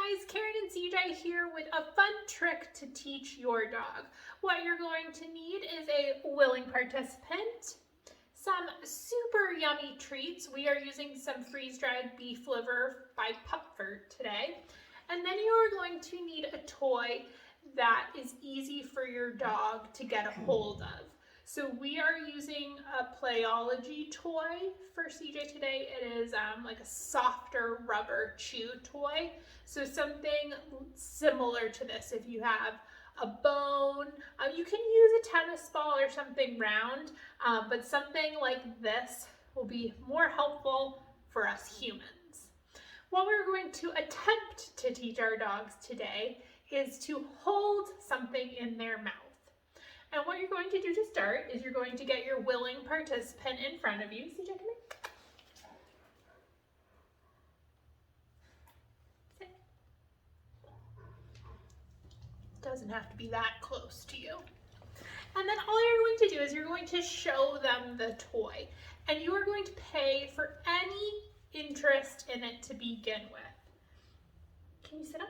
guys, Karen and CJ here with a fun trick to teach your dog. What you're going to need is a willing participant, some super yummy treats. We are using some freeze-dried beef liver by Pupford today. And then you are going to need a toy that is easy for your dog to get a hold of. So we are using a Playology toy for CJ today. It is like a softer rubber chew toy. So something similar to this. If you have a bone, you can use a tennis ball or something round, but something like this will be more helpful for us humans. What we're going to attempt to teach our dogs today is to hold something in their mouth. And what you're going to do to start is you're going to get your willing participant in front of you. CJ, come here. Sit. Doesn't have to be that close to you. And then all you're going to do is you're going to show them the toy. And you are going to pay for any interest in it to begin with. Can you sit up?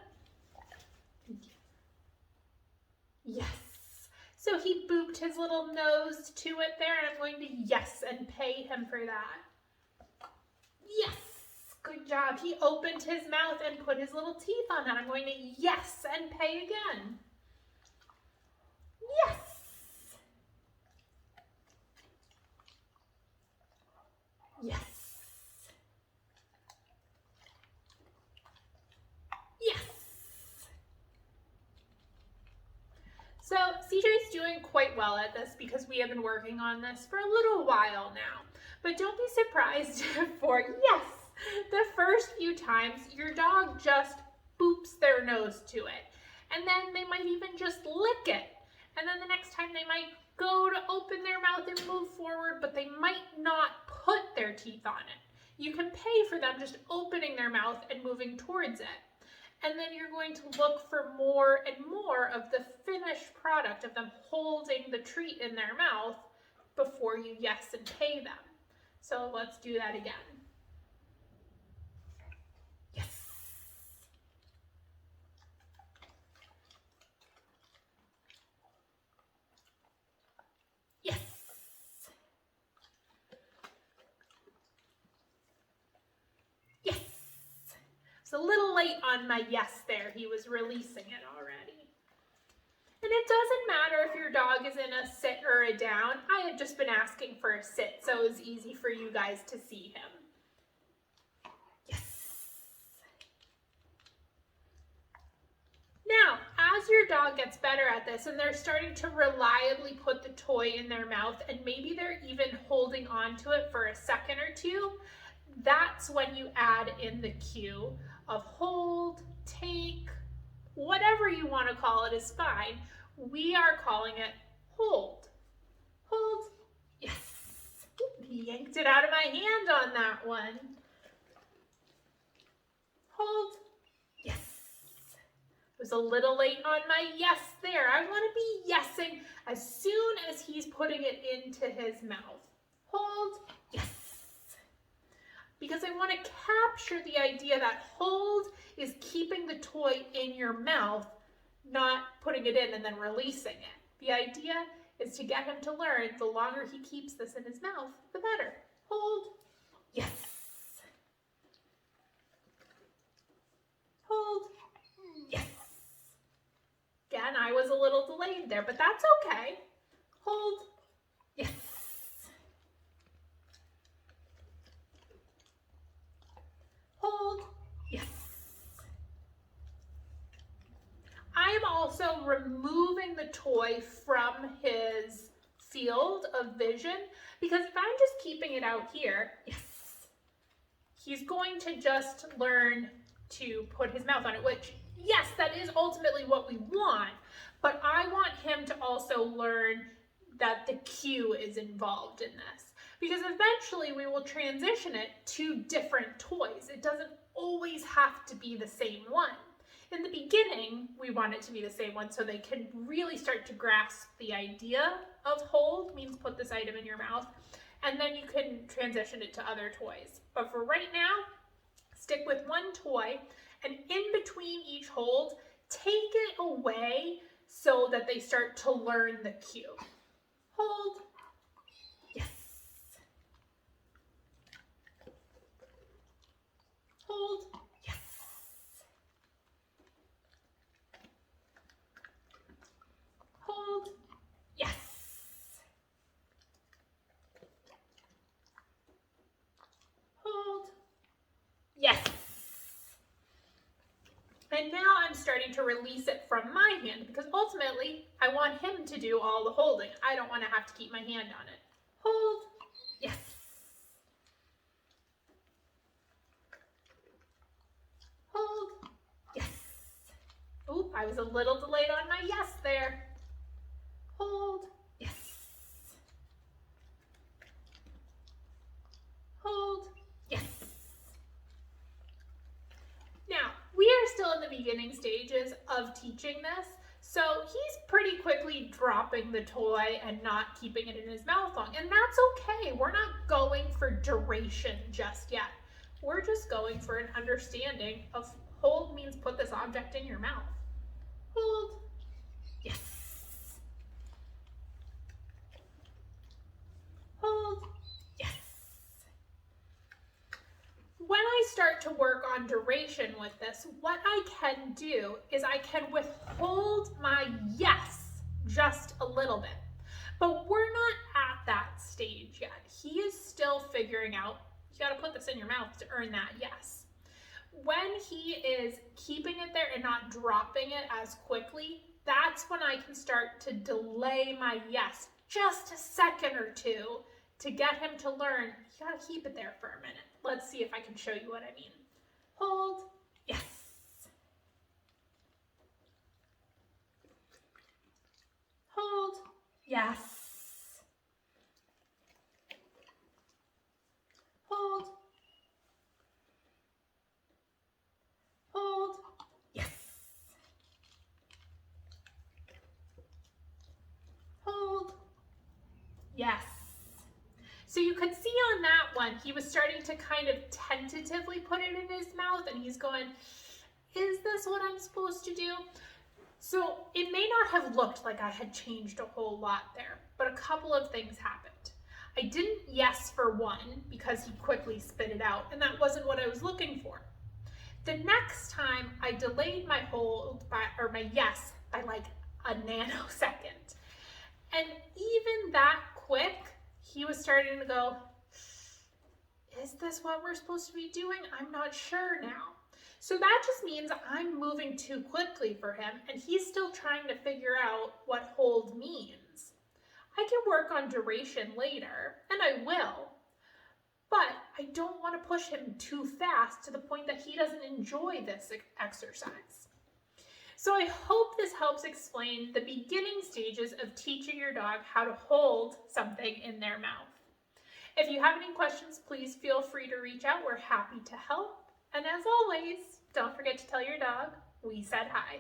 Thank you. Yes. So he booped his little nose to it there, and I'm going to yes and pay him for that. Yes, good job. He opened his mouth and put his little teeth on that. I'm going to yes and pay again. Yes. Yes. Yes. So CJ's doing quite well at this because we have been working on this for a little while now. But don't be surprised for, yes, the first few times your dog just boops their nose to it. And then they might even just lick it. And then the next time they might go to open their mouth and move forward, but they might not put their teeth on it. You can pay for them just opening their mouth and moving towards it. And then you're going to look for more and more of the finished product of them holding the treat in their mouth before you yes and pay them. So let's do that again. Yes. Yes. Yes. It's a little late on my yes there. He was releasing it already. And it doesn't matter if your dog is in a sit or a down. I had just been asking for a sit, so it was easy for you guys to see him. Yes. Now, as your dog gets better at this and they're starting to reliably put the toy in their mouth, and maybe they're even holding on to it for a second or two, that's when you add in the cue of hold, take, whatever you want to call it is fine. We are calling it hold. Hold. Yes. He yanked it out of my hand on that one. Hold. Yes. It was a little late on my yes there. I want to be yesing as soon as he's putting it into his mouth. Hold. Yes. Because I want to capture the idea that hold is keeping the toy in your mouth, not putting it in and then releasing it. The idea is to get him to learn the longer he keeps this in his mouth, the better. Hold. Yes. Hold. Yes. Again, I was a little delayed there, but that's okay. Hold. Yes. Hold. Yes. I am also removing the toy from his field of vision because if I'm just keeping it out here, yes, he's going to just learn to put his mouth on it, which, yes, that is ultimately what we want, but I want him to also learn that the cue is involved in this. Because eventually we will transition it to different toys. It doesn't always have to be the same one. In the beginning, we want it to be the same one so they can really start to grasp the idea of hold, means put this item in your mouth, and then you can transition it to other toys. But for right now, stick with one toy, and in between between each hold, take it away so that they start to learn the cue. Hold. Yes. Hold. Yes. Hold. Yes. Hold. Yes. And now I'm starting to release it from my hand because ultimately I want him to do all the holding. I don't want to have to keep my hand on it. Hold. Yes. Hold. Yes. Oop, I was a little delayed on my yes there. Hold. Yes. Hold. Yes. Now, we are still in the beginning stages of teaching this, so he's pretty quickly dropping the toy and not keeping it in his mouth long, and that's okay. We're not going for duration just yet. We're just going for an understanding of hold means put this object in your mouth. Hold. Yes. Hold. Yes. When I start to work on duration with this, what I can do is I can withhold my yes just a little bit. But we're not at that stage yet. He is still figuring out, you gotta put this in your mouth to earn that yes. When he is keeping it there and not dropping it as quickly, that's when I can start to delay my yes just a second or two to get him to learn, you gotta keep it there for a minute. Let's see if I can show you what I mean. Hold, yes. Hold, yes. Hold. Hold, yes. Hold, yes. So you could see on that one, he was starting to kind of tentatively put it in his mouth and he's going, is this what I'm supposed to do? So it may not have looked like I had changed a whole lot there, but a couple of things happened. I didn't yes for one because he quickly spit it out and that wasn't what I was looking for. The next time I delayed my hold or my yes by like a nanosecond. And even that quick, he was starting to go, is this what we're supposed to be doing? I'm not sure now. So that just means I'm moving too quickly for him and he's still trying to figure out what hold means. I can work on duration later, and I will, but I don't want to push him too fast to the point that he doesn't enjoy this exercise. So I hope this helps explain the beginning stages of teaching your dog how to hold something in their mouth. If you have any questions, please feel free to reach out. We're happy to help. And as always, don't forget to tell your dog we said hi.